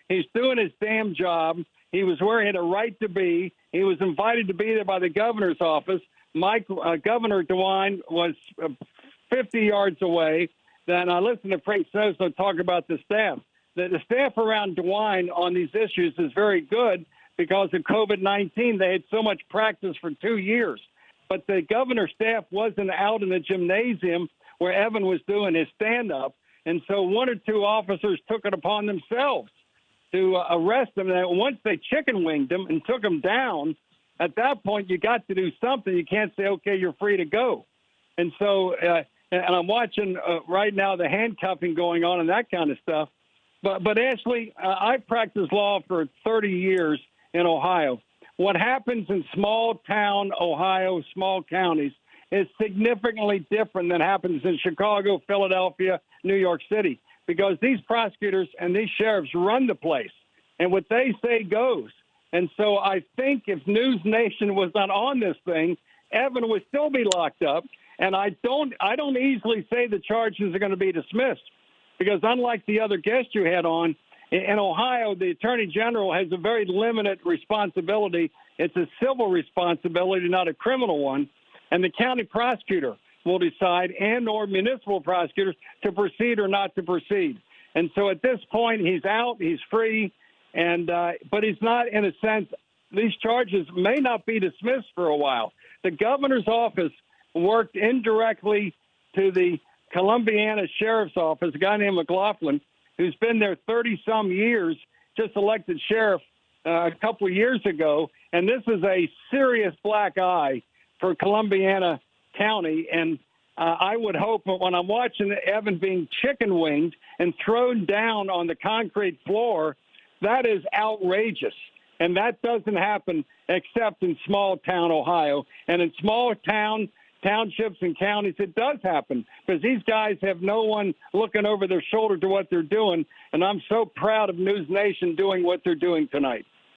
He's doing his damn job. He was where he had a right to be. He was invited to be there by the governor's office. Governor DeWine was 50 yards away. Then I listened to Frank Snow talk about the staff. The staff around DeWine on these issues is very good because of COVID-19. They had so much practice for 2 years. But the governor's staff wasn't out in the gymnasium where Evan was doing his stand-up. And so one or two officers took it upon themselves to arrest him. And once they chicken-winged him and took him down, at that point you got to do something. You can't say, okay, you're free to go. And so and I'm watching right now the handcuffing going on and that kind of stuff. But Ashley, I practiced law for 30 years in Ohio. What happens in small-town Ohio, small counties, is significantly different than happens in Chicago, Philadelphia, New York City, because these prosecutors and these sheriffs run the place, and what they say goes. And so I think if News Nation was not on this thing, Evan would still be locked up. And I don't easily say the charges are going to be dismissed, because unlike the other guest you had on, in Ohio, the Attorney General has a very limited responsibility. It's a civil responsibility, not a criminal one. And the county prosecutor will decide, and or municipal prosecutors, to proceed or not to proceed. And so at this point, he's out, he's free, and but he's not, in a sense, these charges may not be dismissed for a while. The governor's office worked indirectly to the Columbiana Sheriff's Office, a guy named McLaughlin, who's been there 30-some years, just elected sheriff a couple of years ago. And this is a serious black eye for Columbiana County. And I would hope that when I'm watching Evan being chicken-winged and thrown down on the concrete floor, that is outrageous. And that doesn't happen except in small-town Ohio. And in small-town townships and counties, it does happen because these guys have no one looking over their shoulder to what they're doing. And I'm so proud of News Nation doing what they're doing tonight.